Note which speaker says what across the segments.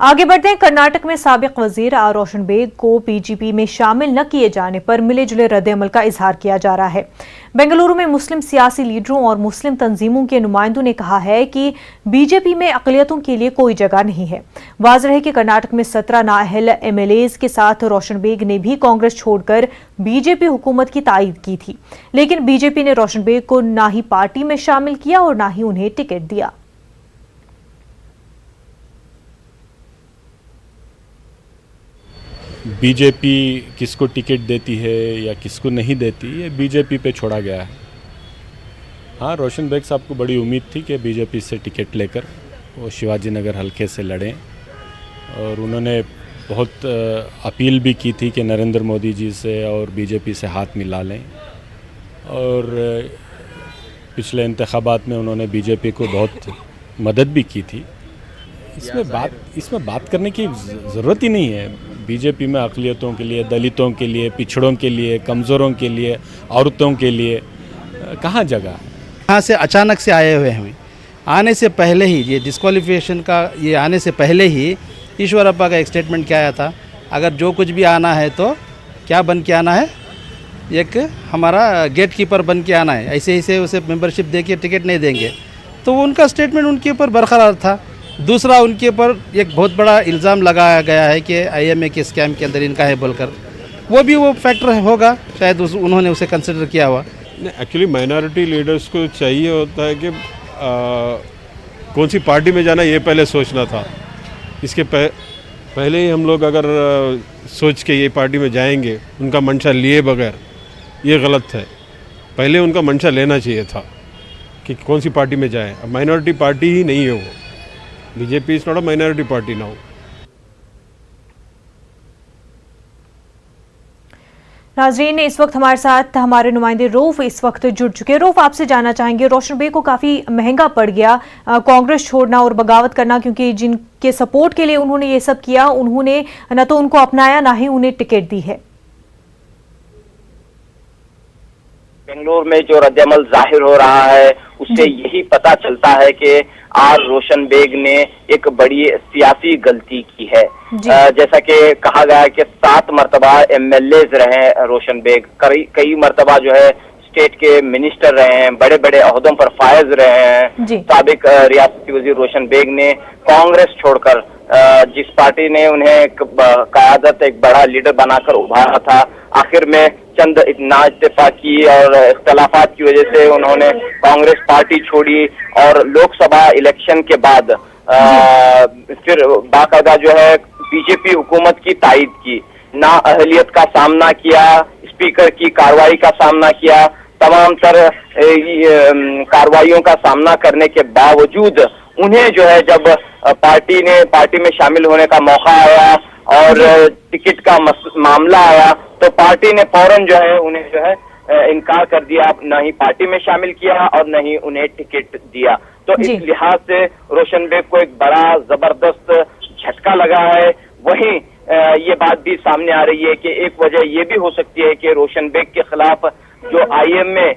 Speaker 1: आगे बढ़ते हैं। कर्नाटक में साबिक वजीर आर रोशन बेग को बीजेपी में शामिल न किए जाने पर मिले जुले रद्द-ए-अमल का इजहार किया जा रहा है। बेंगलुरु में मुस्लिम सियासी लीडरों और मुस्लिम तंजीमों के नुमाइंदों ने कहा है कि बीजेपी में अकलियतों के लिए कोई जगह नहीं है। वाज़ेह है कि कर्नाटक में 17 नाअहल एमएलएज के साथ रोशन बेग ने भी कांग्रेस छोड़कर बीजेपी हुकूमत की तायीद की थी, लेकिन बीजेपी ने रोशन बेग को न ही पार्टी में शामिल किया और न ही उन्हें टिकट दिया।
Speaker 2: बीजेपी किसको टिकट देती है या किसको नहीं देती, ये बीजेपी पे छोड़ा गया है। हाँ, रोशन बेग साहब को बड़ी उम्मीद थी कि बीजेपी से टिकट लेकर वो शिवाजी नगर हल्के से लड़ें, और उन्होंने बहुत अपील भी की थी कि नरेंद्र मोदी जी से और बीजेपी से हाथ मिला लें, और पिछले इंतखाबात में उन्होंने बीजेपी को बहुत मदद भी की थी। इसमें बात करने की ज़रूरत ही नहीं है। बीजेपी में अक़लियतों के लिए, दलितों के लिए, पिछड़ों के लिए, कमज़ोरों के लिए, औरतों के लिए कहाँ जगह है।
Speaker 3: यहाँ से अचानक से आए हुए हैं। आने से पहले ही ये डिस्क्वालिफिकेशन का ये आने से पहले ही ईश्वरप्पा का एक स्टेटमेंट क्या आया था, अगर जो कुछ भी आना है तो क्या बन के आना है, एक हमारा गेट कीपर बन के आना है, ऐसे ऐसे उसे मेंबरशिप दे के टिकट नहीं देंगे। तो उनका स्टेटमेंट उनके ऊपर बरकरार था। दूसरा, उनके ऊपर एक बहुत बड़ा इल्ज़ाम लगाया गया है कि IMA के स्कैम के अंदर इनका है बोलकर, वो फैक्टर होगा शायद उन्होंने उसे कंसिडर किया हुआ।
Speaker 4: एक्चुअली माइनॉरिटी लीडर्स को चाहिए होता है कि कौन सी पार्टी में जाना, ये पहले सोचना था। इसके पहले ही हम लोग अगर सोच के ये पार्टी में जाएंगे उनका मंशा लिए बगैर, ये गलत है। पहले उनका मंशा लेना चाहिए था कि कौन सी पार्टी में जाए। अब माइनॉरिटी पार्टी ही नहीं है वो। BJP is not a minority party now.
Speaker 1: नाज़रीन, इस वक्त हमारे साथ हमारे नुमाइंदे रऊफ इस वक्त जुड़ चुके हैं। रऊफ, आपसे जानना चाहेंगे, रोशन बेग को काफ़ी महंगा पड़ गया कांग्रेस छोड़ना और बगावत करना, क्योंकि जिनके सपोर्ट के लिए उन्होंने ये सब किया, उन्होंने न तो उनको अपनाया ना ही उन्हें टिकट दी है।
Speaker 5: बेंगलुरु में जो रद्द-ए-अमल जाहिर हो रहा है उससे यही पता चलता है कि आर रोशन बेग ने एक बड़ी सियासी गलती की है। जैसा कि कहा गया है कि 7 मरतबा MLAs रहे रोशन बेग, कई मरतबा जो है स्टेट के मिनिस्टर रहे हैं, बड़े बड़े ओहदों पर फायज रहे हैं। साबिक रियासती वजीर रोशन बेग ने कांग्रेस छोड़कर जिस पार्टी ने उन्हें क़यादत एक बड़ा लीडर बनाकर उभारा था, आखिर में चंद ना इत्तेफाकी और इख्तलाफात की वजह से उन्होंने कांग्रेस पार्टी छोड़ी और लोकसभा इलेक्शन के बाद फिर बाकायदा जो है बीजेपी हुकूमत की तायीद की, नाअहलियत का सामना किया, स्पीकर की कार्रवाई का सामना किया, तमाम तर कार्रवाइयों का सामना करने के बावजूद उन्हें जो है जब पार्टी में शामिल होने का मौका आया और टिकट का मामला आया तो पार्टी ने फौरन जो है उन्हें जो है इनकार कर दिया, न ही पार्टी में शामिल किया और न ही उन्हें टिकट दिया। तो इस लिहाज से रोशन बेग को एक बड़ा जबरदस्त झटका लगा है। वहीं ये बात भी सामने आ रही है कि एक वजह ये भी हो सकती है कि रोशन बेग के खिलाफ जो IMA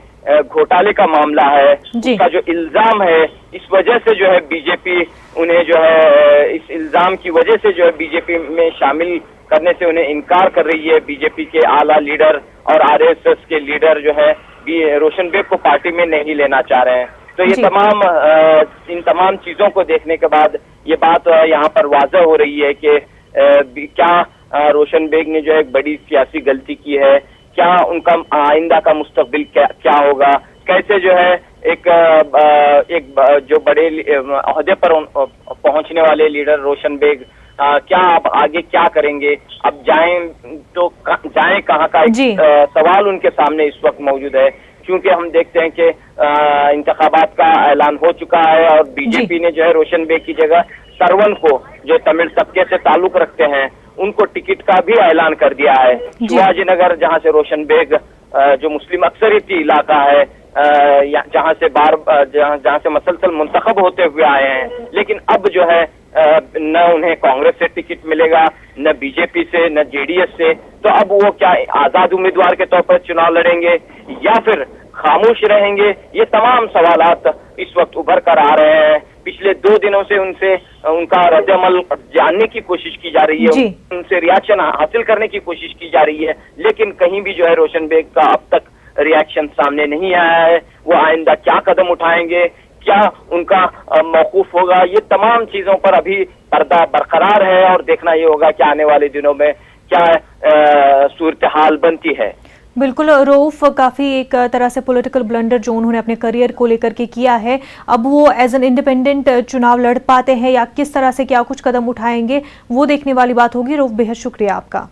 Speaker 5: घोटाले का मामला है, उसका जो इल्जाम है, इस वजह से जो है बीजेपी उन्हें जो है इस इल्जाम की वजह से जो है बीजेपी में शामिल करने से उन्हें इनकार कर रही है। बीजेपी के आला लीडर और RSS के लीडर जो है रोशन बेग को पार्टी में नहीं लेना चाह रहे हैं। तो ये इन तमाम चीजों को देखने के बाद ये बात यहाँ पर वाज़ेह हो रही है कि क्या रोशन बेग ने जो है एक बड़ी सियासी गलती की है, क्या उनका आइंदा का मुस्तकबिल क्या होगा, कैसे जो है एक जो बड़े ओहदे पर पहुंचने वाले लीडर रोशन बेग क्या अब आगे क्या करेंगे, अब जाएं कहाँ का एक सवाल उनके सामने इस वक्त मौजूद है। क्योंकि हम देखते हैं कि इंतखाबात का ऐलान हो चुका है और बीजेपी ने जो है रोशन बेग की जगह सरवन को, जो तमिल तबके से ताल्लुक रखते हैं, उनको टिकट का भी ऐलान कर दिया है। शिवाजी नगर, जहां से रोशन बेग जो मुस्लिम अक्सरियती इलाका है, जहां से मसलसल मुंतखब होते हुए आए हैं, लेकिन अब जो है न उन्हें कांग्रेस से टिकट मिलेगा, न बीजेपी से, न JDS से। तो अब वो क्या आजाद उम्मीदवार के तौर पर चुनाव लड़ेंगे या फिर खामोश रहेंगे? ये तमाम सवालात इस वक्त उभर कर आ रहे हैं। पिछले 2 दिनों से उनसे उनका रद्द-ए-अमल जानने की कोशिश की जा रही है, उनसे रिएक्शन हासिल करने की कोशिश की जा रही है, लेकिन कहीं भी जो है रोशन बेग का अब तक रिएक्शन सामने नहीं आया है। वो आइंदा क्या कदम उठाएंगे, क्या उनका मौकूफ होगा, ये तमाम चीजों पर अभी पर्दा बरकरार है और देखना ये होगा कि आने वाले दिनों में क्या सूरत हाल बनती है।
Speaker 1: बिल्कुल रऊफ, काफ़ी एक तरह से पॉलिटिकल ब्लंडर जो उन्होंने अपने करियर को लेकर के किया है, अब वो एज एन इंडिपेंडेंट चुनाव लड़ पाते हैं या किस तरह से क्या कुछ कदम उठाएंगे, वो देखने वाली बात होगी। रऊफ, बेहद शुक्रिया आपका।